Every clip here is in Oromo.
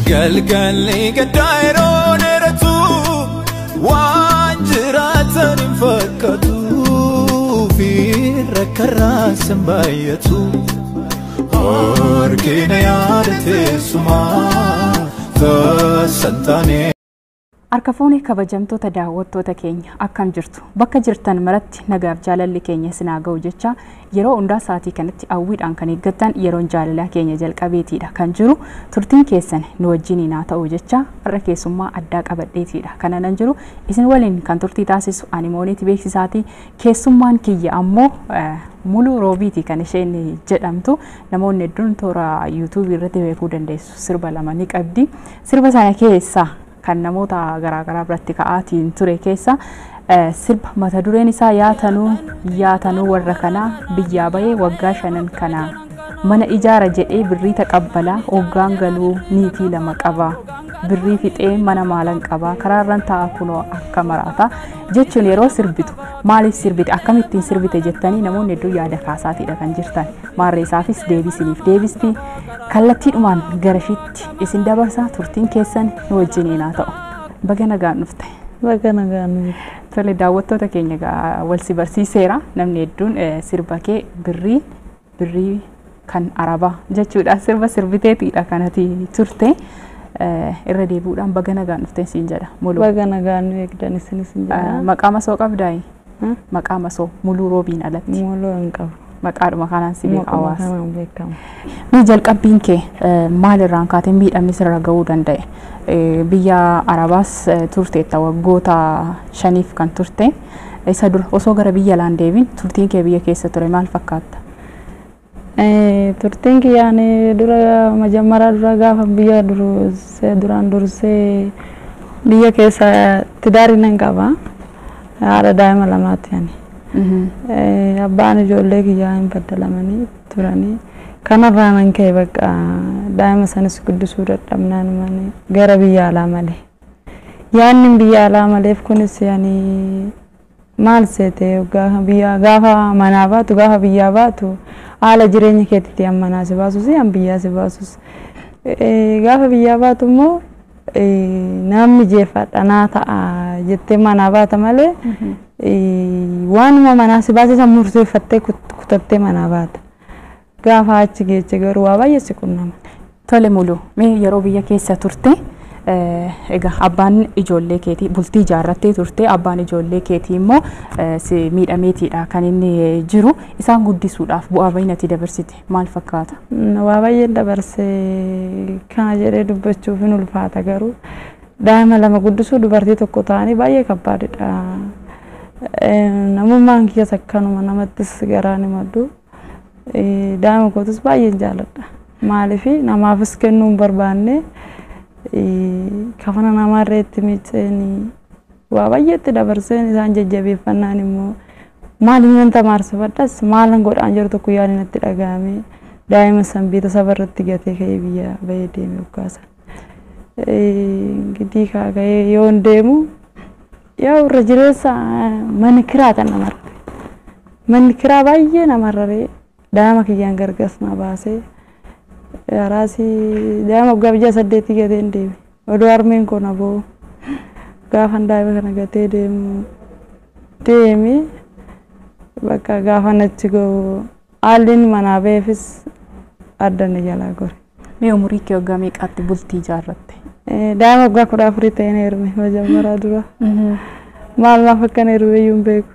galgalli gaddaayro neeratu waan jiraatan hin fakkatu fi rakkarraa sambaayatu harkina yaadateessumaa tasantaane. Arkafuuni kabajamtoota daawwattoota keenya akkam jirtu bakka jirtan maratti nagaaf jaalalli keenya sinaa ga'u jecha yeroo hundaa saatii kanatti awwiidhaan kan eeggattan yeroon jaalalaa keenya jalqabeetiidha kan jiru turtiin keessan nu wajjiniin haa ta'u jecha har'a keessummaa addaa qabadheetiidha kana nan jiru isin waliin kan turtii taasisu ani mooniiti beeksisaatii keessummaan kiyya ammoo Mulu Roobiiti kan isheen jedhamtu namoonni hedduun toora YouTube irratti beekuu dandeessu sirba lama ni qabdi sirba sana keessa kan namoota garaagaraa biratti ka'aatiin ture keessa sirba mata dureen isaa yaatanuu warra kanaa biyyaa bahee waggaa 5 kanaa mana ijaara jedhee birrii taqabbalaa hoggaan galuu niitii 2 qaba birrii fixee mana maalan qaba karaarran ta'a kunoo akka maraata jechuun yeroo sirbitu maaliif sirbite akkamittiin sirbite jettanii namoonni hedduu yaada kaasaatiidha kan jirtan maarreessaafis deebisiniif deebisti kallattiidhumaan garashitti isin dabarsa turtiin keessan nu wajjiniin haa ta'u baga nagaan dhufte. Baga nagaan dhufte. Tole daawwattoota keenya wal si barsiiseera namni hedduun sirba kee birrii kan arabaa jechuudha sirba sirbiteetiidha kanati turte irra deebuudhaan baga nagaan dhufte siin jedha Mulu. Baga nagaan nu eegdan isinis hin jedha. Maqaa masoo qabdaay? Maqaa masoo Mulu Roobiin alatti. Mulu hin qabu. Maqaadhuma kanaan si beeka hawaasa. Beekamu. Mee jalqabbiin kee maalirraan kaatee miidhamni sirra ga'uu danda'e? Biyya Arabaas turteetta waggoota 5 kan turte. Isa dura osoo gara biyya alaan deebiin turtiin kee biyya keessa ture maal fakkaata? Turtiin kiyyaan dura majammaraa dura gaafa biyya duraan dursee biyya keessa tidaarii nan qaba. Haadha daa'ima lamaatti yani. Abbaan ijoollee kiyyaa hin baddalamanii turanii kanarraa nan ka'e bakka daa'ima sanis guddisuu dadhabnaan manii gara biyya alaa malee yaanni biyya alaa maleef kunis yani maal seete gaafa manaa baatu gaafa biyyaa baatu haala jireenya keetitti ammanaa si baasus yan biyyaa si baasus gaafa biyyaa baatu immoo namni jeeffadhanaa ta'a jettee manaa baata malee waanuma manaa si baasisa murteeffattee kutattee manaa baata gaafa achi geeche garuu waa baay'ee si qunnama. Tole Mulu mee yeroo biyya keessa turte egaa abbaan ijoollee keetii bultii ijaarrattee turte abbaan ijoollee keetii immoo si miidhameetiidha kan inni jiru isaan guddisuudhaaf bu'aa baay'inatti dabarsite maal fakkaata? Waa baay'ee dabarsee kana jedhee dubbachuuf hin ulfaata garuu daa'ima 2 guddisuu dubartii tokko ta'anii baay'ee kabbaadidha. Namummaan kiyya sakkanuma namattis garaan himadhu daa'ima kootis baay'een jaaladha maaliif namaafis kennuu hin barbaanne kafana namaarra itti miicceeni waa baay'eetti dabarseen isaan jajjabeeffannaan immoo maaliin nan tamaarsifadhas maalan godhaan jiru tokko yaadni natti dhagahame daa'ima san biita safarratti gatee ka'ee biyya bahee deeme uggaasan gidii kaaga'ee yoon deemu yaa irra jireessa manni kiraatan namarra manni kiraa baay'ee namarraree daa'ima kiyyaan gargas na baasee Arasi daa'ima waggaa 8 gateen deeme odoo harmeen koo na boo gaafa daa'ima kana gatee deeme bakka gaafa natti goo haalli manaa beefis addanne jalaa gore. Mee umurii kee waggaa meeqaatti bultii ijaarratte? Daa'ima waggaa 14 ta'een heerume majammaraa dura. Maal naaf akkan heerume iyyuu hin beeku.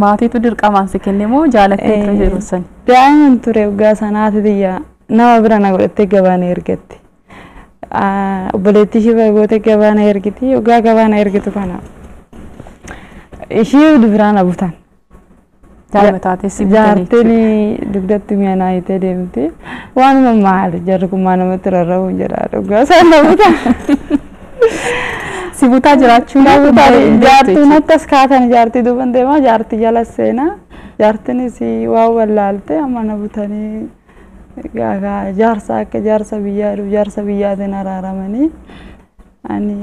Maatiitu dirqamaan si kenne moo jaalattee ture yeroo san? Daa'imman ture waggaa sanaati biyya nama bira na godhattee gabaana ergatti. Obboleettii ishee gootee gabaana ergiti waggaa gabaana ergitu kana ishee dubiraan abutan. Daa'ima taatee si jaartiin dugdatti mi'a naayitee deemti waanuma maali jarri kun maa namatti rarra'uu jedhaa dhugaa isaan abutan. Si butaa jiraachuun jaartii nattas kaatan jaartii duuban deemaa jaartii jala seenaa jaartiinis waa wallaalte amma na butanii jaarsa akka jaarsa biyyaatiin araaramanii ani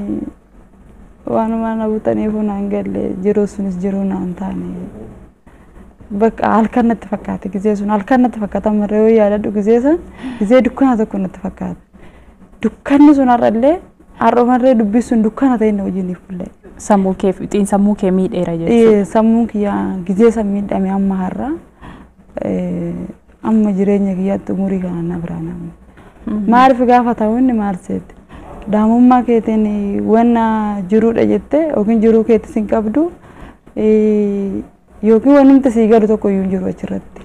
waanuma na butanii funaan galle jiruu sunis jiruu naan taane bakka halkan natti fakkaate gizee sun halkan natti fakkaata marree yaadadhu gizee san gizee dukkanaa tokko natti fakkaata dukkanni sun har'allee har'umarree dubbisuun dukkana ta'e na wajjin fuullee. Sammuu kee fixiin sammuu kee miidheera jechuudha. Sammuun kiyyaa gizee san miidhame amma har'a amma jireenya kiyyaatti umurii kana na biraa namu. Maaliif gaafa ta'u inni maal seete daamummaa keetiin wanna jiruudha jettee yookiin jiruu keetti sin qabdu yookiin wanni sii galu tokko iyyuu jiru achirratti.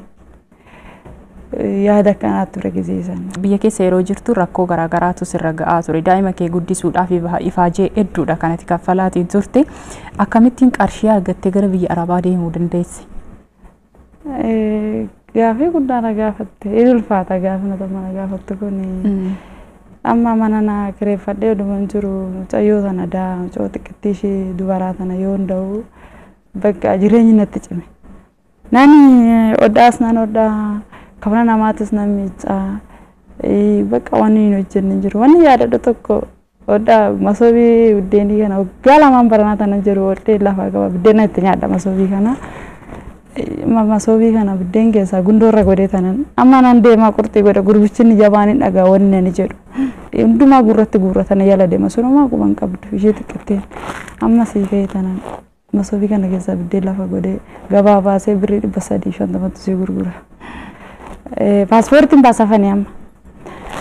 Yaada akkanaatti ture gizee sana. Biyya keessa yeroo jirtu rakkoo garaagaraatu sirra ga'aa ture. Daa'ima kee guddisuudhaaf ifaajee hedduudha kanatti kaffalaatiin turte. Akkamittiin qarshii argattee gara biyya Arabaa deemuu dandeesse? Gaafii guddaa na gaafatte. Ulfaata gaafi na gaafattu kun. Amma mana na kireeffadhee oduman jiru mucayyoo sana mucoo xiqqittii ishee dubaraa tana yoo hunda'u bakka jireenyi natti cime. Nani oddaas nan oddaa kafana namaatis nan miicaa bakka wanni hin hojjenne jiru. Wanni yaadadhu tokko oddaa masoobii buddeenii kana waggaa lamaan baranaa tana jiru oddee lafa qaba buddeena itti nyaadha masoobii kana. Masoobii kana buddeen keessaa gundoorra godhee tanan amma nan deemaa qurxii godha gurbichinni jabaan hin dhagaa wanni ani jedhu. Hundumaa gurratti guurratana yala deema sunumaa quban qabdu ishee xiqqitteen amma sii ka'ee tanan masoobii kana keessaa buddeen lafa godhee gabaa baasee birrii 350 sii gurgura. Paaspoortiin baasafanii amma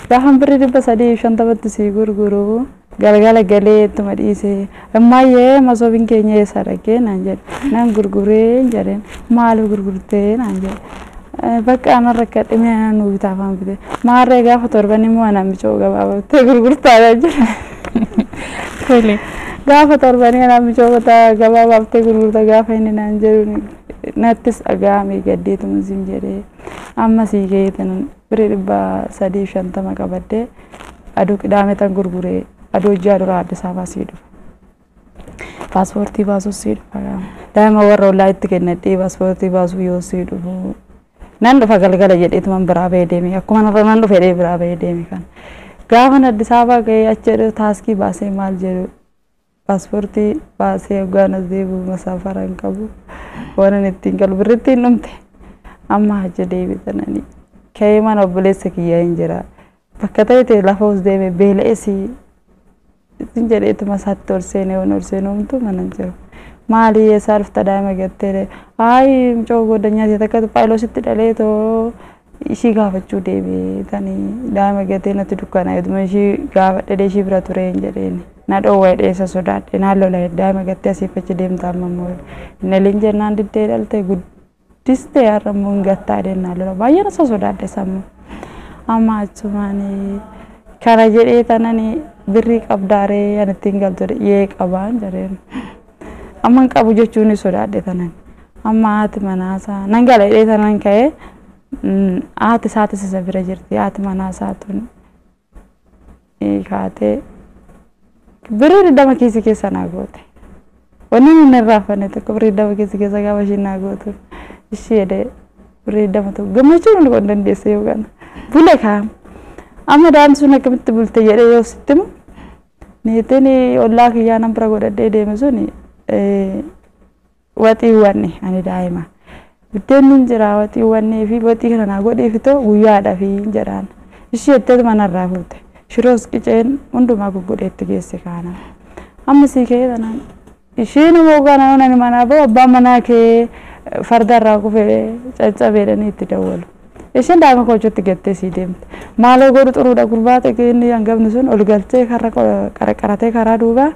gaafan birrii 350 sii gurguru galgala galee ittuma dhiisee ammayyee masoobiin keenya eessa dhaqee naan jedhe nan gurguree jedheen maaliif gurgurtee naan jedhe bakka ana rakkadhe mi'a nuu bitaa afaan bite maarree gaafa torban immoo ana michoo gabaabattee gurgurtaa jedhe gaafa torbanii ana michoo gabaabattee gurgurta gaafa inni naan jedhu nattis dhaga'ame gaddeetuma siin jedhee amma sii ga'ee tanan birrii 350 qabadde aduu qidaame tan gurguree aduu ji'a dura Addis Ababaa sii dhufa. Paaspoortii baasuuf sii dhufa. Daa'ima warra ollaa itti kennadhee paaspoortii baasuuf yoo sii dhufu nan dhufa galgala jedheetuman biraa bahee deeme akkuma narra nan dhufe jedhee biraa bahee deeme kan. Gaafa Addis Ababaa ga'ee achi taaskii baasee maal jedhu paaspoortii baasee hoggaan as deebi'u masaafara hin qabu waan ittiin galu birritti hin dhumte amma hajja deebitananii ka'ee mana obboleessa kiyyaa hin jira bakka ta'e lafa us deeme beela'eesii isin jedheetuma isaatti ol seenuumtu mana jiru maali eessaa dhufta daa'ima gattee haayi mucoo goddanyaati takka paayiloositti dhalee too ishii gaafachuu deebi'ee tanii daa'ima gattee natti dukkanaa jedhuma ishii gaafa dhedhee ishii bira ture hin jedheeni na dhoowwaa dheessa sodaadhe naalloo laa daa'ima gattee asiif achi deemta amma immoo innaliin jennaan diddee dhalte guddistee har'ammoo hin gattaa deennaa lola baay'een isa sodaadhe sammuu amma achumaanii kana jedhee tananii birrii qabdaaree ani ittiin galtudha yee qabaan jedheen amma hin qabu jechuun sodaadhe tanan amma haati manaasaa nan gala jedhee tanan ka'ee haati isaatis isa bira jirti haati manaasaa tun kaatee birrii 20 kiisii keessa naa goote wanni nun irraa fanne tokko birrii 20 kiisii keessa gaafa ishiin naa gootu ishee jedhee birrii 20 tokko gammachuun hin dandeesse yookaan bule kaa'ama. Amma daa'imni sun akkamitti bulte jedhee yoo sittimu niitiin ollaa kiyyaa nan bira godhadhee deeme sun waxiiwwanni ani daa'ima buddeenni hin jira waxiiwwannii fi waxii kana naa godheefitoo guyyaadhaa fi jedhaan ishee jetteetu manarraa fuute shiroos qiceen hundumaa gugudheetti geesse kaana amma sii ka'ee tanaan isheen immoo kana nani manaa ba'u abbaan manaa kee fardarraa kufee caccabeedhanii itti dawwalu. Isheen daa'ima koochotti gattee sii deemte maaloo godhu xuruudha gurbaate inni hangafni sun ol galchee qaratee karaa duubaa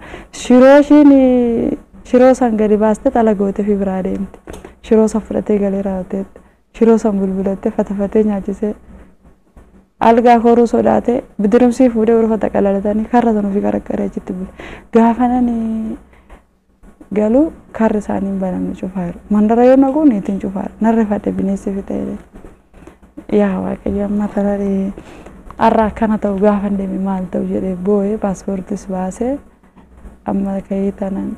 shiroo san gadi baastee xala gootee fi biraa deemte shiroo san fudhatee galee raawwatee shiroo san bulbulattee fatafatee nyaachisee algaa koruu sodaatee bidirumsii fuudhee urfata qalalatanii karra sanuu fi qarqaree achitti bule gaafa nani galu karri isaanii banamne cufaaru mandara yoo naquu niitiin cufaaru narrifadhe bineensi fixee yaa waaqayyo amma tararee arraa kana ta'u gaafa deeme maal ta'u jedhee boo'ee paaspoortis baasee amma ka'ee tanan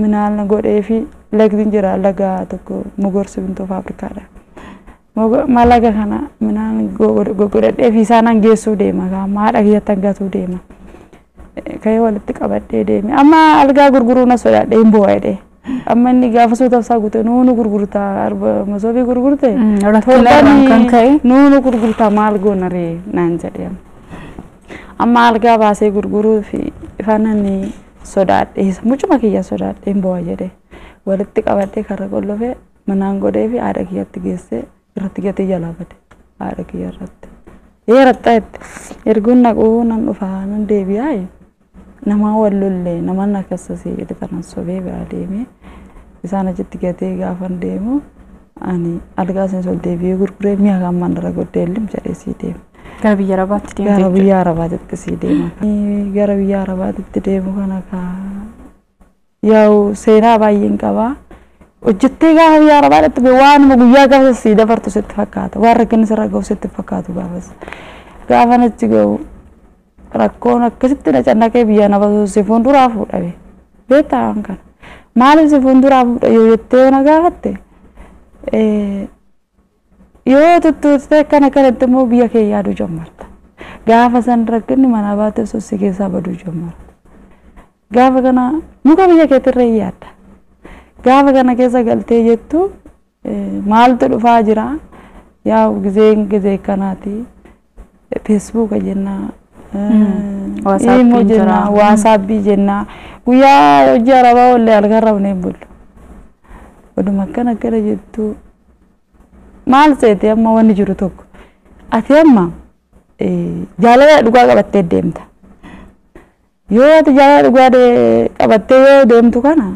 minaalna godhee fi lagdiin jira laga tokko mogorsi bintoo faabirikaadha. Malaga kana minaan godhadhee fi isaanan geessuu deema maadha kiyyatti hangatuu deema. Ka'ee walitti qabadhee deeme amma algaa gurguruu na sodaadhee hin boo'edhee. Amma inni gaafa suuta gute nuunu gurgurtaa masoobii gurgurte nuunu gurgurtaa maal goonaree naan jedhee amma algaa baasee gurguruu fi fanani sodaadhe mucuma kiyya sodaadhe hin bu'a jedhe walitti qabadhe karra qollofee manaan godhee fi haadha kiyyatti geessee irratti gatee jalaa bade haadha kiyya irratti yeerattaetti erguun naquu nan dhufaa nan deebi'aa nama wallollee nama nakkassasii jedhe tanan sobee biraa deemee isaan achitti gatee gaafan deemu ani algaa sen sol deebi'ee gurguree mi'a kan mandara goddeellim jedhee sii deema. Gara biyya Arabaatti deemte? Gara biyya Arabaatti sii deema. Gara biyya Arabaatti deemu kana yaa'u seenaa baay'een qabaa. Hojjettee gaafa biyya Arabaatti waanuma guyyaa gaafa sii dabartu sitti fakkaata. Waan rakkinni sirra gahu sitti fakkaatu gaafas. Gaafa natti gahu rakkoon akkasitti na cannaqee biyya na baasuusi fuulduraa fuudhabe. Beektaa waan kana. Maaliif si fuulduraa fuudha yoo jettee na gaafatte? Yoo tuttuutee kanatti immoo biyya kee yaaduu jammarta. Gaafa san rakkinni mana baatee sosi keessaa baduu jammarta. Gaafa kana muka biyya keetirra yaadda. Gaafa kana keessa galtee jettu maaltu dhufaa jira? Yaa gizee kanaati. Facebook jenna. Imo jenna. WhatsApp jenna. Guyyaa hojii Arabaa ollee algarra unee bulu. Oduma kana jettu maal seete amma wanni jiru tokko ati amma jaalala dhugaa qabattee deemta yoo ati jaalala dhugaa qabattee yoo deemtu kana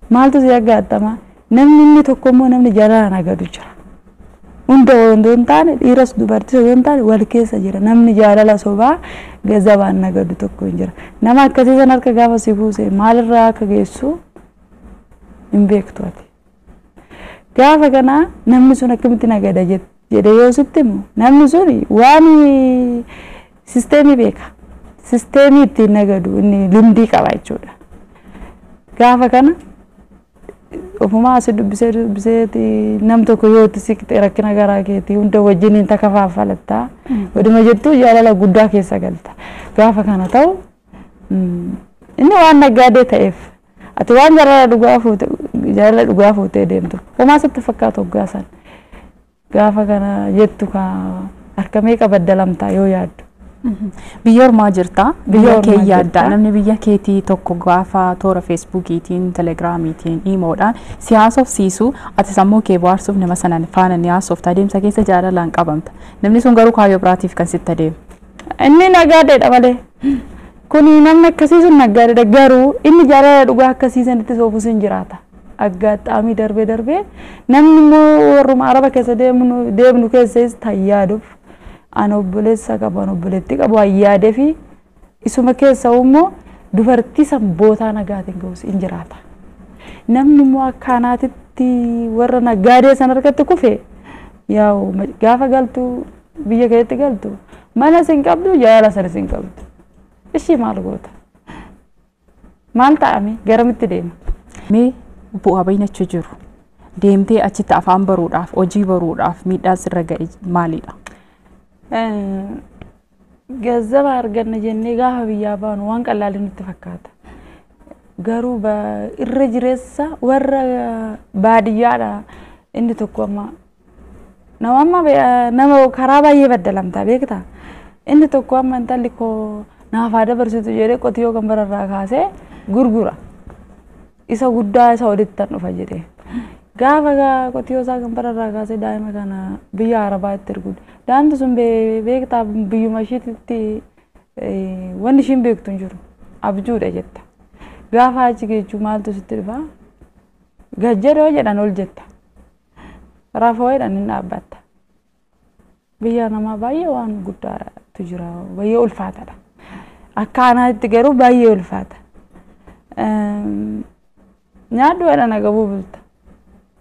maaltu si aggaatama namni inni tokko immoo namni jaalala nagadu jira hunda wandoo hin taane dhiiras dubartis wandoo hin taane wal keessa jira namni jaalala sobaa gazabaan nagadu tokko hin jira nama akkasii san harka gaafa si fuuse maalirraa akka geessu hin beektu ati. Gaafa kana namni sun akkamitti nagada jedhe yoo sitti immoo namni sun waan sisteemii beeka. Sisteemii ittiin nagadu inni lumdii qaba jechuudha. Gaafa kana ofumaa asii dubbiseeti nam tokko yoo itti siqxe rakkina garaa keetii hunda wajjin hin takafaafalattaa. Waduma jettuu jaalala guddaa keessa galta. Gaafa kana ta'u inni waan naggaadee ta'eef ati waan jaalala dhugaa fuutee deemtu. Homaa sitti fakkaatu hoggaa san. Gaafa kana jettu harka meeqa baddalamtaa yoo yaaddu. Biyya ormaa jirta. Biyya kee yaadda. Namni biyya keetii tokko gaafa toora Feesbuukiitiin, Telegiraamiitiin, Iimoodhaan si haasofsiisu ati sammuu kee bohaarsuuf nama sanaan faana ni haasofta. Adeemsa keessa jaalalaan qabamta. Namni sun garuu kaayyoo biraatiif kan sitti adeemu. Inni nagaadeedha malee. Kuni namni akkasii sun nagaadeedha garuu inni jaalala dhugaa akkasii sanitti soofus hin jiraata. Aggaxaamii darbee namni immoo warruma Araba keessa deemnu keessas tayyaaduuf an obboleessa qaban obboleetti qabu ayyaadee fi isuma keessa immoo dubartii san bootaa nagaatiin ga'us hin jiraata. Namni immoo akkaanaatitti warra nagaadee san harkatti kufe yaa'u gaafa galtu biyya keetti galtu mana sin qabdu jaalala sanis hin qabdu. Ishii maal goota? Maal ta'ame garamitti deema? Mee bu'aa baay'inachuu jiru. Deemtee achitti afaan baruudhaaf, hojii baruudhaaf miidhaan sirra ga'e maalidha? Gazzaba arganna jennee gaafa biyyaa baanu waan qalaalii nutti fakkaata. Garuu irra jireessa warra baadiyyaadha inni tokko amma nama karaa baay'ee baddalamtaa beektaa? Inni tokko amma intalli koo naaf haa dabarsitu jedhee qotiyyoo kan bararraa kaasee gurgura. Isa guddaa isa walitti dhufa jedhee. Gaafa qotiyyoo isaa kan bararraa kaasee daa'ima kana biyya Arabaatti ergu. Daa'imti sun beektaa biyyuma isheetitti wanni ishiin beektu hin jiru. Abjuudha jetta. Gaafa achi geechuu maaltu sitti dhufa? Gajjadoo jedhan ol jetta. Rafoo jedhan hin dhaabbatta. Biyya namaa baay'ee waan guddaatu jira. Baay'ee ulfaataadha. Akka anaatti garuu baay'ee ulfaata. Nyaadhu jedhan agabuu bulta.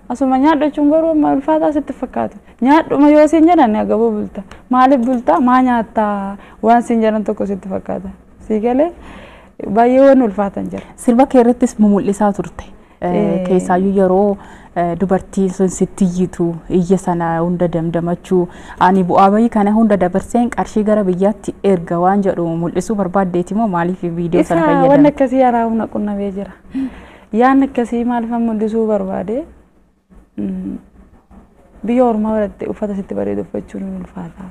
Asuma nyaadhu jechuun garuu ulfaataa sitti fakkaatu. Nyaadhuma yoo siin jedhan agabuu bulta. Maaliif bulta? Maa nyaattaa waan siin jedhan tokko sitti fakkaata. Sii galee baay'ee waan ulfaatan jira. Sirba kee irrattis mul'isaa turte. Keessaayyuu yeroo dubartiin sun sitti iyyitu iyya sana hunda damdamachuu ani bu'aa bayii kana hunda dabarseen qarshii gara biyyaatti erga waan jedhu mul'isuu barbaaddeeti moo maaliif viidiyoo sana fayyadame? Waan akkasii yaraa humna qunnamee jira. Yaan akkasii maaliif mul'isuu barbaade? Biyya ormaa biratti uffata sitti bareedu uffachuun ulfaata.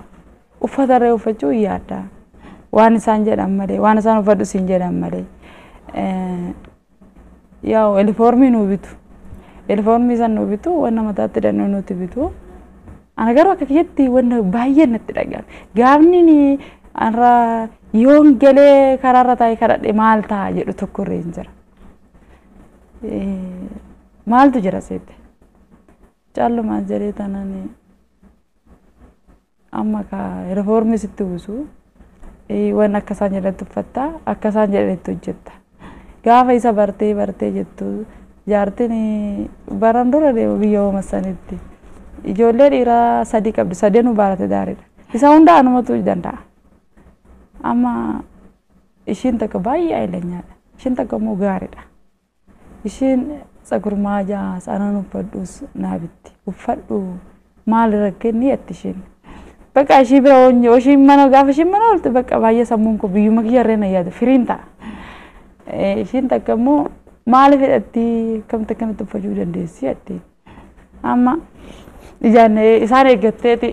Uffata irraa uffachuu yaadda. waan isaan jedhan malee waan isaan uffadhu siin jedhan malee yaa uniformii nu bitu uniformii san nu bitu wanna mataatti dannoo nuti bitu ana garuu akka kiyyatti wanna baay'ee natti dhaga'ame gaafni ni anra yoon galee karaarra taa'ee kadhadhe maal ta'a jedhu tokko irra hin jira maaltu jira seete caallumaan jedhee tanani amma ka uniformii sitti usu waan akka isaan jedhanitti uffatta akka isaan jedhanitti hojjetta gaafa isa bartee jettu jaartiin baran dura deemu biyya oomassanitti ijoollee dhiiraa sadii qabdi sadeenuu baarate daariidha isa hunda anumatu danda'a amma ishiin takka baay'ee ayilanyaadha ishiin takka immoo gaariidha ishiin tsagurmaa jaas anan uffadhus naabitti uffadhu maal rakkinni atti ishiin bakka ishii bira onyo ishiin mana gaafa ishiin mana olti bakka baay'ee sammuun ko biyyuma kiyyarree na yaada firiin ta'a ishiin takka immoo maal fedhatti kamta kanatti uffachuu dandeessi atti amma ijaan isaan eeggatteeti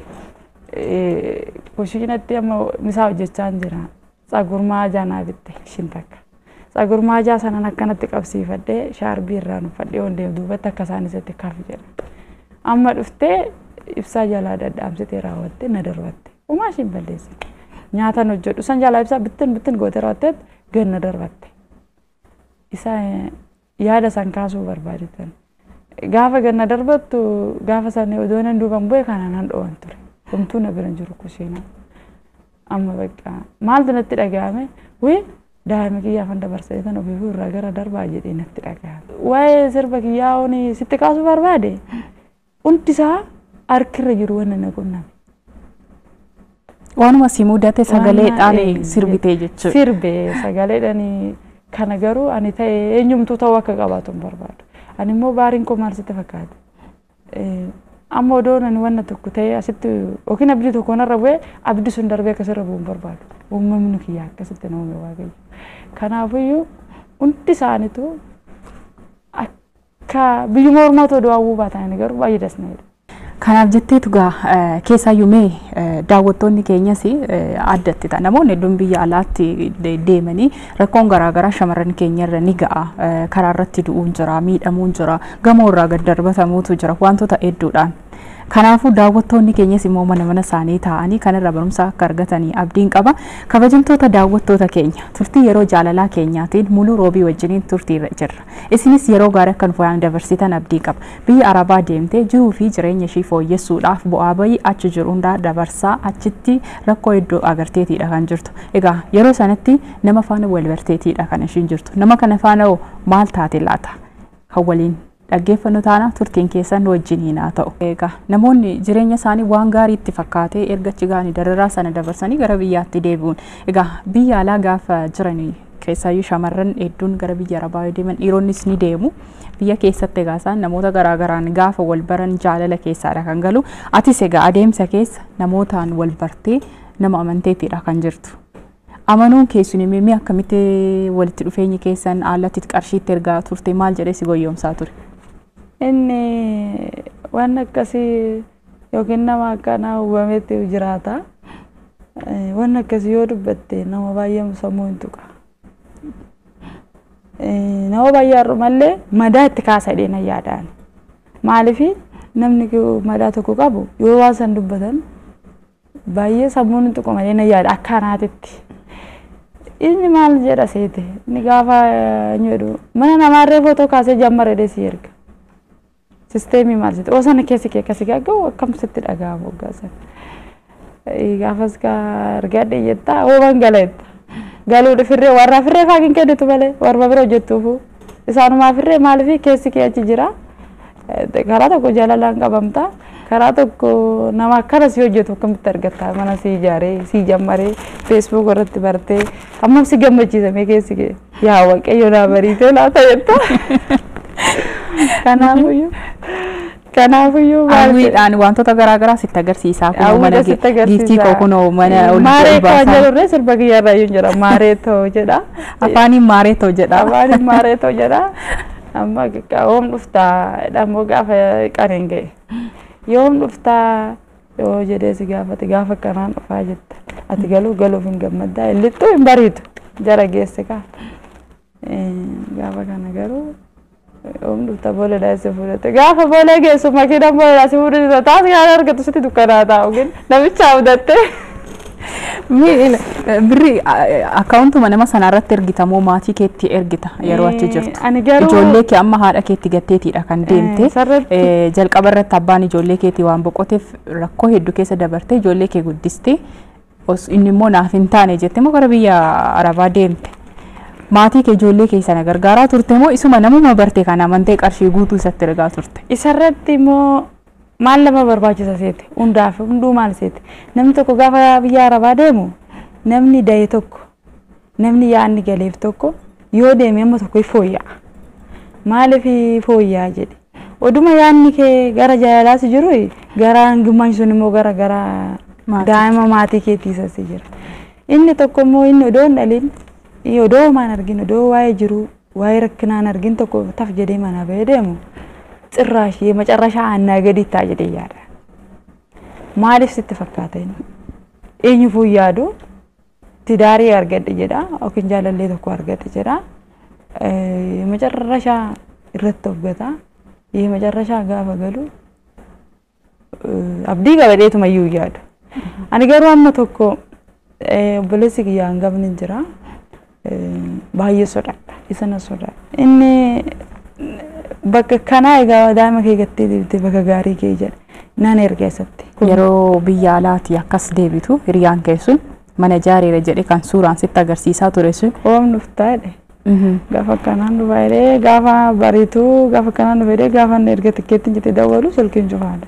kushiinatti amma misaa hojjechaa jira tsagurmaa jaanaa bitte ishiin takka tsagurmaa jaa sanan akkanatti qabsiifadhee shaarbii irraan uffadhee hundee duubatti akka isaan isatti kaafi jedha amma dhuftee ibsaa jalaa dadhaamsitee raawwatte na darbatte umaa ishiin balleesse nyaatan hojjedhu san jalaa ibsaa bittin goote raawwatte ganna darbatte isa yaada san kaasuu barbaadetan gaafa ganna darbattu gaafa san odoonan duuban bu'e kana nan dho'an ture homtuu na biran jiru kushiina amma bakka maaltu natti dhaga'ame wii daa'ima kiyyaafan dabarsee tan ofiifuu irraa gara darbaa jedhee natti dhaga'ame waa'ee sirba kiyyaa'uun sitti kaasuu barbaade hundisaa harkirra jiru wanna na qunname waanuma si mudate sagaleedhaan sirbitee jechuudha sirbee sagaleedhaan kana garuu ani ta'e eenyumtuu ta'uu akka qabaatu hin barbaadu ani immoo baariin koo maal sitti fakkaate amma odoon ani wanna tokko ta'e asitti yookiin abdii tokko narra bu'e abdii sun darbee akkasirra bu'uu hin barbaadu uumamni kiyyaa akkasitti na uume waaqayyo kanaafiyyuu hundi isaaniitu akka biyyuma ormaa ta'uu du'aawuu baatan garuu baay'ee dasneedha. Kanaaf jetteetu gaa keessaayyuu mee daawwattoonni keenyas addatti ta'a namoonni hedduun biyya alaatti deemanii rakkoon garaagaraa shamarran keenyarra ni ga'a karaa irratti du'uun jira miidhamuun jira gamoo irraa gad darbatamuutu jira wantoota hedduudhaan. Kanaafuu daawwattoonni keenyas immoo mana isaanii taa'anii kanarra barumsa akka argatanii abdiin qaba. Kabajamtoota daawwattoota keenya turtii yeroo jaalalaa keenyaatiin muluu roobii wajjiniin turtii irra jirra. Isinis yeroo gaarii akka nuuf dabarsitan abdii qaba. Biyya Arabaa deemtee jiruu fi jireenya ishii fooyyessuudhaaf bu'aa bayii achi jiru hundaa dabarsaa achitti rakkoo hedduu agarteetiidha kan jirtu. Egaa yeroo sanatti nama faana wal barteetiidha kan ishiin jirtu. Nama kana faana maal taate laata? Kan waliin dhaggeeffannoo taana turtiin keessan wajjiniin haa ta'u. Egaa namoonni jireenya isaanii waan gaarii itti fakkaatee erga chigaanii dararaa sana dabarsanii gara biyyaatti deebi'uun. Egaa biyya alaa gaafa jiranii keessaayyuu shamarran hedduun gara biyya Arabaa deeman dhiironnis ni deemu. Biyya keessatti egaa isaan namoota garaagaraan gaafa wal baran jaalala keessaadha kan galu. Atis egaa adeemsa keessa namootaan wal bartee nama amanteetiidha kan jirtu. Amanuun keessuun mee akkamitti walitti dhufeenyi keessan alatti qarshiitti ergaa turte maal jedhee si goyyomsaa ture? Inni waan akkasii yookiin nama akkanaa uumametti jiraata. Waan akkasii yoo dubbatte nama baay'ee sammuu hin tuqa. Nama baay'ee har'u malee madaa itti kaasadhee na yaadaan. Maaliif namni madaa tokko qabu yoo waan san dubbatan baay'ee sammuun hin tuqa malee na yaada akkanaatitti. Inni maal jedha seete inni gaafa jedhu mana namaarree footoo kaasee jammare deessi erga. Sisteemii maal jedhu osoo keessi kee akkasii gagga'u akkam sitti dhaga'amu hoggaasan. Gaafas ka argadhe jettaa ooman galetta. Galuu firree warra firree faakin kennitu malee warra bira hojjettuufu isaanumaa firree maaliif keessi kee achi jira. Karaa tokko jaalalaan qabamta. Karaa tokko nama akkana si hojjetu akkamitti argatta mana si ijaaree si jammaree Facebook irratti bartee hammam si gammachiisame keessi kee yaa waaqayyo naa bariitee laata jetta. Kanaafiyyuu hawwiidhaan wantoota garaagaraa sitti agarsiisaa kun mana giiftii koo kunoo mana maaree koo jedhurree sirba kiyyaarraa yoo jira maareetoo jedha afaaniin maareetoo jedha afaaniin maareetoo jedha amma oom dhuftaa jedhamoo gaafa qareen ga'e yoom dhuftaa yoo jedhee si gaafate gaafa kanaan dhufaa jette ati galuuf hin gammaddaa illittuu hin bariitu jara geesse kaa gaafa kana garuu dhufta boolee daa'imsi fudhate gaafa boolee geessu makiina boolee daa'imsi fudhate taas gaan argatu sitti dukkanaa taa'u gin namicha abdatte. Birri akkaawuntuma nama sanarratti ergitamoo maatii keetti ergita yeroo achi jirtu. Ijoollee kee amma haadha keetti gatteetiidha kan deemte. Jalqaba irratti abbaan ijoollee keetii waan boqoteef rakkoo hedduu keessa dabarte ijoollee kee guddiste. Inni immoo naaf hin taane jettee moo gara biyya Arabaa deemte. Maatii kee ijoollee kee sana gargaaraa turte moo isuma namuma barte kan amantee qarshii guutuu isatti ergaa turte. Isarratti immoo maal lama barbaachisa seete hundaaf hunduu maal seete namni tokko gaafa biyya Arabaa deemu namni da'e tokko namni yaadni galeef tokko yoo deeme amma tokko fooyya'a maaliif fooyya'a jedhe oduma yaadni kee gara jaalalaas jiru gara hangummaan sun immoo gara daa'ima maatii keetiisas jira inni tokko immoo inni odoo hin dhalin odoo maan argin odoo waa'ee jiru waa'ee rakkinaan argin tokko taf jedhee mana ba'ee deemu ጭራሽ የመጨረሻ አናገድ ይታየደ ያለ ማለፍ ስትፈካተኝ እኝ ፉያዶ ትዳሪ አርገድ ይጀዳ ኦክን ጃለለ ተኮ አርገድ ይጀዳ የመጨረሻ ይረተውበታ የመጨረሻ ጋፈገሉ አብዲ ገበዴቱ ማዩ ያዱ አንገሩ አመተኮ በለሲክ ያንጋብን እንጀራ ባየሶዳ ይሰነሶዳ እኔ bakka kana egaa daa'ima kee gattee deebite bakka gaarii kee jedhe naan ergeessatti. Yeroo biyya alaati akkas deebitu hiriyaan kee sun mana jaareera jedhe kan suuraan sitti agarsiisaa ture sun. Oomnuuf taa'edhe. Gaafa kanaan dhufaadhe gaafa bariitu gaafa kanaan dhufaadhe gaafa erga tikkeettiin jettee dawwalu silkiin cufaadha.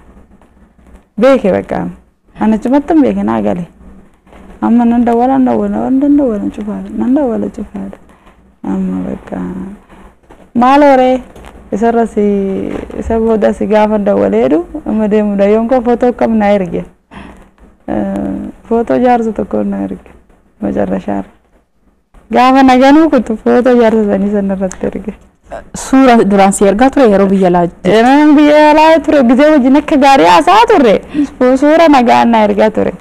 Beeke bakka ana cufattan beeke naa gale. Amma nan dawwala cufaadha. Amma bakka maal horee isarrasi isa booda si gaafa dawwaleedu amma deemu dayoon ko footoo kam na erge footoo jaarsa tokko na erge macarrashaar gaafa naganu kutu footoo jaarsa sanii sanarratti erge. Suura duraan si ergaa ture yeroo biyya alaa ture gisee wajjin akka gaarii haasaa turre suura nagaan na ergaa ture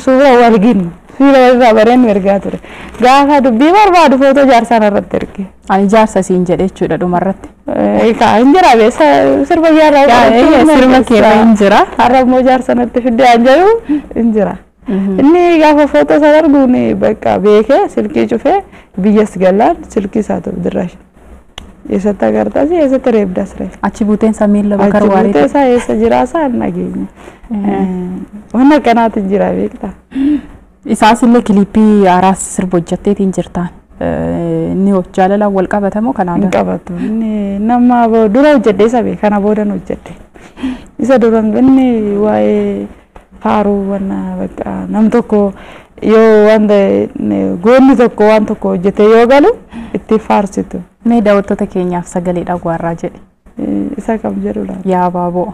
suura walgin suura irraa bareen ergaa ture gaafa dubbii barbaadu footoo jaarsaa narratti erge. Ani jaarsa siin jedhe jechuudha dhumarratti. Injira beesa sirba biyyaarraa sirba keera injira. Har'a immoo jaarsa natti fidee anjaru injira. Inni gaafa footoo sana arguun bakka beekee silkii cufee biyyas galaan silkii isaa ta'u dirraash. Eessatti agartaas eessatti reebdas ree. Achi buuteen isaa miila bakar waarii. Achi buuteen isaa eessa jiraasaa hin nageenye. Waan akkanaatu jira beektaa. Isaas illee kiliippii haaraas sirba hojjetteetiin jirtaan. Inni jaalala wal qabatamoo kanaan qabatu inni nama dura hojjedhe sabe kana boodan hojjedhe isa duran inni waa'ee faaruu wanna bakka nam tokko yoo wanda goonni tokko waan tokko hojjete yoo galu itti faarsitu mee daawwattoota keenyaaf sagalee dhagwaarraa jedhe isa kam jedhu la yaa baaboo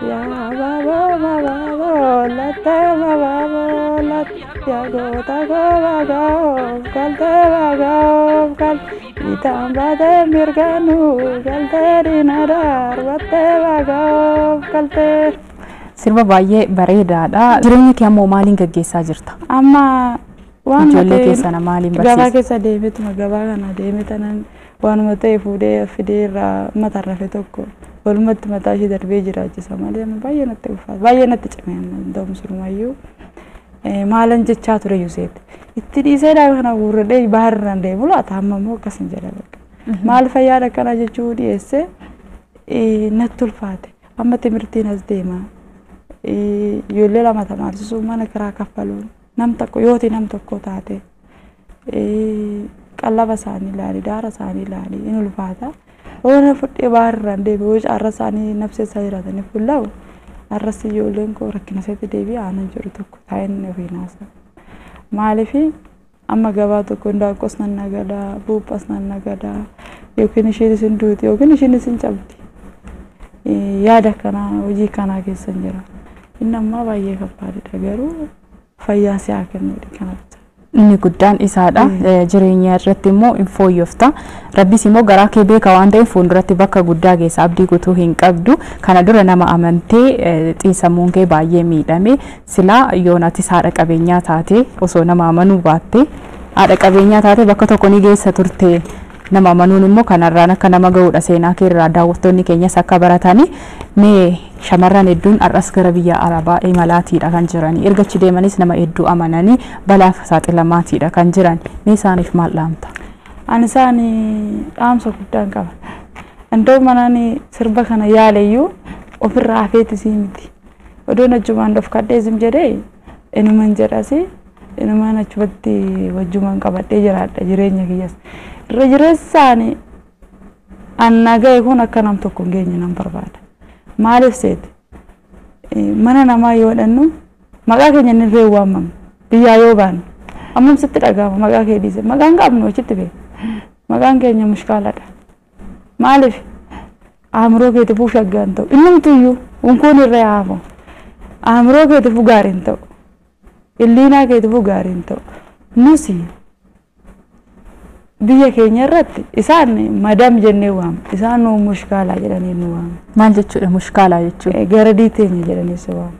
yaa baaboo latte baaboo latte yaa goota gobaagoo kalte baagoo kal itaan baate mirganu kalte dinadaar batte baagoo kalte. Sirba baay'ee bareedaadha. Jireenya kee ammoo maaliin gaggeessaa jirta? Amma waan ijoollee keessana maaliin barsiisa? Gabaa keessa deemetuma gabaa kana deemetanan waanuma ta'e fuudhee fidee irraa matarrafe tokko walumatti mataa ishee darbee jiraachisa malee baay'ee natti ulfaata baay'ee natti cimeen ta'um surmayyuu maalan jechaa ture yuuseet itti dhiisee dhaa kana guurradhee baharraan deemu laata amma immoo akkas hin jedha bakka maal fayyaadha akkana jechuu dhiyeessee natti ulfaate amma timirtiin as deema ijoollee lama tamaarsisuu mana kiraa kaffaluun nam tokko yooti nam tokko taate qallaba isaanii ilaali daara isaanii ilaali in ulfaata Ona fudhee baharraan deebi'uu carra isaanii nabseessaa jiraataniif bullaa'u arras ijoolleen koo rakkina isaatti deebi'aa aanan jiru tokko taa'een ofiin haasa. Maaliif amma gabaa tokko ndaaqos nan nagadaa buuphaas nan nagadaa yookiin ishiin isin duuti yookiin ishiin isin cabdi. Yaada kanaa hojii kanaa keessan jira. Inni ammaa baay'ee kabbaadha garuu fayyaa si'aa kennuudha kanatti. inni guddaan isaadha jireenya irratti immoo infooyyofta rabbis immoo garaa kee beeka waan ta'eef fuulduratti bakka guddaa geessa abdii guutuu hin qabdu kana dura nama amantee xiinsammuun kee baay'ee miidhame silaa yoonati haadha qabeenyaa taate osoo nama amanuu baatte haadha qabeenyaa taate bakka tokko ni geessa turte nama amanuun immoo kanarraan akka nama ga'uudha seenaa keerraa daawwattoonni keenyas akka baratanii mee shamarran hedduun arras gara biyya arabaa imalaatiidha kan jiranii ergachi deemanis nama hedduu amananii balaaf saaxilamaatiidha kan jiran mee isaaniif maal dhaamta? Ani isaanii dhaamsa guddaan qaba. Andoo manani sirba kana yaaleyyuu ofirraa hafeetisii miti. Odoon achumaan dhofkadhee sim jedhee inuman jedhasi inuman achumatti wajjumaan qabadhee jiraadha jireenya kiyyas. Irra jireessaani anna ga'e kun akka nam tokko hin geenye nan barbaada. Maaliif seete mana namaa yoo dhannu maqaa keenya inni irree waamamu biyyaa yoo baanu ammam sitti dhagahama maqaa kee dhiise maqaan qabnu achitti bee maqaan keenya mushkaaladha. Maaliif aamroo keetiifuu shaggaan ta'u innumtuyyuu unkuun irree haafu aamroo keetiifuu gaariin ta'u illiinaa keetiifuu gaariin ta'u nusi biyya keenya irratti isaan madam jennee waamu isaan nu mushkaalaa jedhanii nu waamu. Maal jechuudha mushkaalaa jechuudha? Garadii teenya jedhanii si waamu.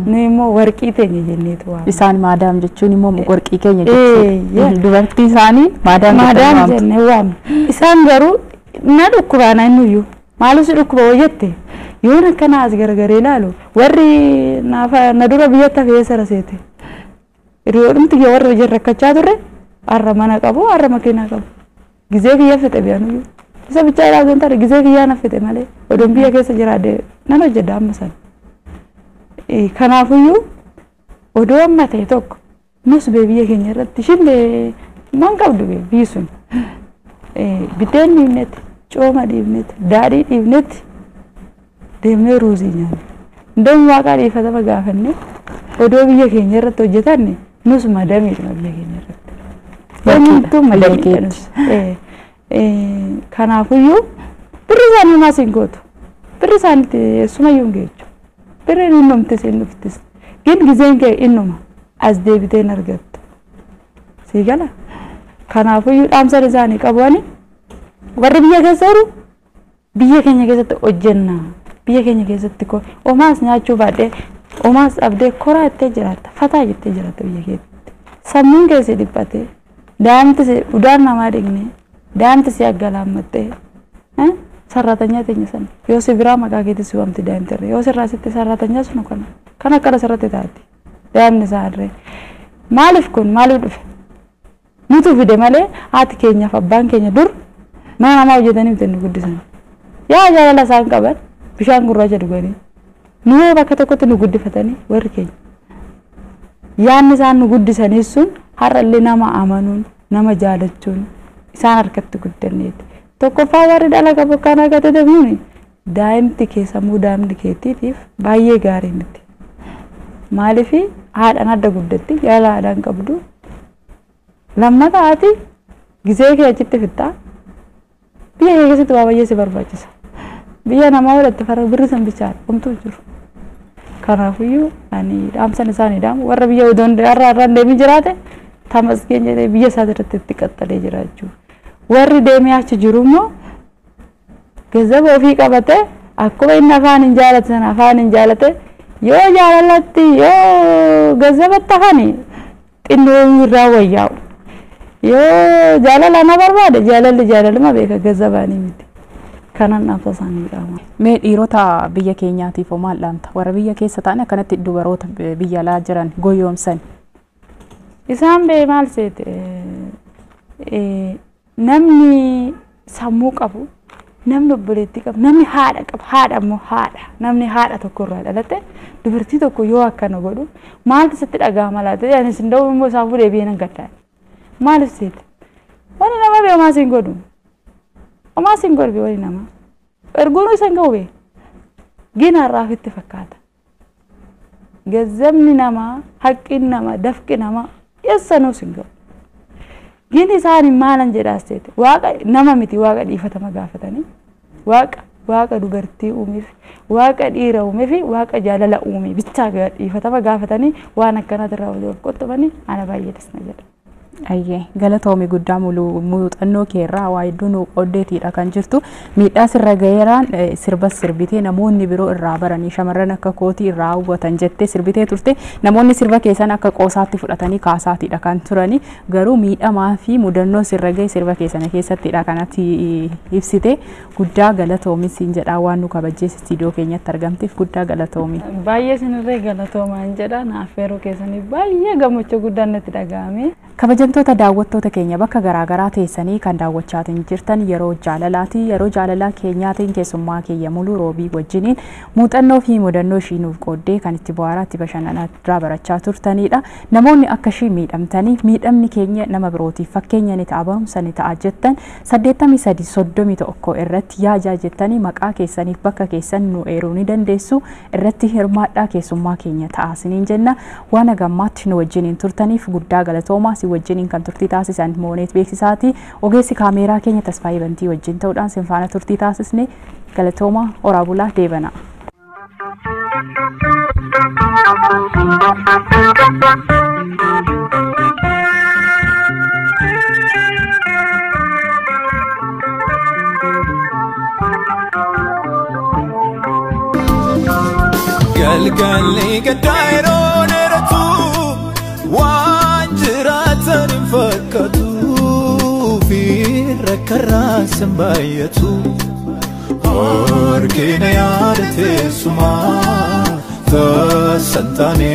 Nu immoo warqii teenya jenneetu waamu. Isaan maadaam jechuun immoo warqii keenya jechuudha. Dubartii isaanii maadaam jennee waamu. Isaan garuu na dhukkubaana innuyyuu maaliif si dhukkuba hojjette yoon akkana as gargaree ilaalu warri na dura biyyatti hafee sara seete. Hiriyoodhumti warra hojii rakkachaa turre arra mana qabu arra makiinaa qabu gizee kiyya fite biyyaanu isa bichaa ilaaluun taate gizee kiyyaa na fite malee odoon biyya keessa jiraadde nan hojjedha amma san kanaafuyyuu odoo amma ta'e tokko nus bee biyya keenya irratti shillee man qabdu bee biyyi sun biddeen dhiibnetti cooma dhiibnetti daadhii dhiibnetti deemnee ruuzii nyaanne hundeen waaqaa dhiifatama gaafanne odoo biyya keenya irratti hojjetanne nus madamiidhuma biyya keenya irratti. Wantu malikeet kanaafuyyuu birri isaanii maas hin gootu birri isaaniitti sumayyuu hin geechu birri innumtis innuftis gin gizeen kee innuma as deebiteen argattu sii gala kanaafuyyuu dhaamsan isaanii qabani warri biyya keessa jiru biyya keenya keessatti hojjenna biyya keenya keessatti ko omaas nyaachuu baadhee omaas dhabdee koraa ittee jiraatta fataa jettee jiraatta biyya keessatti sammuun keessi dhiphatee daamti se udaan namaa dhigne daamti se aggalammatte sarratanya teenya san yoo si biraa maqaa keetti si waamti daamtirre yoo sirraa sitti sarratanya sunu kana akkana sarratti taati daamni saarre maaliif kun maaliif dhufe nutu fide malee haati keenyaaf abbaan keenya dur mana namaa hojjetanii bitanii guddisan yaa jaalala isaan qaban bishaan gurraacha dhuganii nu bakka tokkotti nu guddifatanii warri keenya yaanni isaan nu guddisanii sun har'allee nama amanuun nama jaalachuun isaan harkatti guddanneeti tokkoffaa warri dhalaga bokkaan argate deemuun daa'imti keessamuu daa'imti keetiitiif baay'ee gaarii miti maaliif haadhaan adda guddatti yaala haadhaan qabdu lammata haati gizee kee achitti fixxaa biyya kee keessatti waa baay'ee si barbaachisa biyya namaa walitti fara birri san bichaadha homtuu jiru kanaafuyyuu ani dhaamsan isaanii dhaamu warra biyya odoon har'aan deemii jiraate tamasgeen jedhee biyya isaa irratti itti qaxxalee jiraachuu warri deemee achi jiru immoo gazaba ofii qabate akkuma inni afaan hin jaalatan afaan hin jaalate yoo jaalalatti yoo gazabatti afani xinnoo irraa wayyaa'u yoo jaalala na barbaade jaalalli jaalaluma beeka gazabaanii miti kanan dhaamsa isaanii dhaama. Mee dhiirota biyya keenyaatiif maal dhaamta warra biyya keessa ta'an akkanatti dubaroota biyya alaa jiran goyoomsan. Isaan bee maal seete namni sammuu qabu namni obboleettii qabu namni haadha qabu haadha immoo haadha namni haadha tokko irraa dhalate dubartii tokko yoo akkana godhu maaltu sitti dhagahama laata anis nda'u immoo isaan fuudhee biyya nan gaddaa maal seete wani nama bee homaa siin godhu homaa siin godhu bee wani nama erguun isan ga'u bee gina irraa ofitti fakkaata gazzabni nama haqqin nama dafqi nama yessanuu siin ga'u gini isaanii maalan jedhaasteete waaqa nama miti waaqa dhiifatama gaafatanii waaqa dubartii uumeef waaqa dhiira uumeef waaqa jaalala uume bichaa dhiifatama gaafatanii waan akkanaati irraa waliif qottomanii ana baay'ee tasna jedha. Ayyee galatoomi guddaa muuxannoo keerraa waa hedduu nu qoddeetiidha kan jirtu miidhaa sirra gaheeraan sirba sirbitee namoonni biroo irraa baranii shamarran akka kootii irraa hawwatan jettee sirbitee turte namoonni sirba keessan akka qoosaatti fudhatanii kaasaatiidha kan turani garuu miidhamaa fi mudannoo sirra gahee sirba keessan keessattiidha kanatti ibsite guddaa galatoomi siin jedhaa waan nu kabajjees istiidiyoo keenyatti argamteef guddaa galatoomi. Baay'ee sinirree galatoomaan jedha naafeeruu keessaniif baay'ee gammachuu guddaan natti dhaga'ame. Kabajamtoota daawwattoota keenya bakka garaagaraa teessanii kan daawwachaatiin jirtan yeroo jaalalaa keenyaatiin keessummaa keenya muluu roobii wajjiniin muuxannoo fi mudannoo ishii nuuf qooddee kan itti bu'aaraa itti bashannanaa irraa barachaa turtanidha. Namoonni akka ishii miidhamtanii miidhamni keenya nama birootiif fakkeenya ni ta'a barumsa ni ta'a jettan 8331 irratti yaajaa jettanii maqaa keessaniif bakka keessan nu eeruu ni dandeessu irratti hirmaadhaa keessummaa keenya ta'a isiniin jenna waan gammaatti nu wajjiniin turtaniif guddaa galatoomaa si wajjiniin kan turtii taasisan mooneet beeksisaati ogeessi kaameeraa keenya Tasfaayee Bantii wajjin ta'uudhaan sinfaana turtii taasisne galatoomaa horaa bulaa deebana. galgalli gaddaayiroo dheeratu waan jiraatan hin fakkatu fi rakkarraa sin baay'atu harkina yaada teessumaa tasantaane.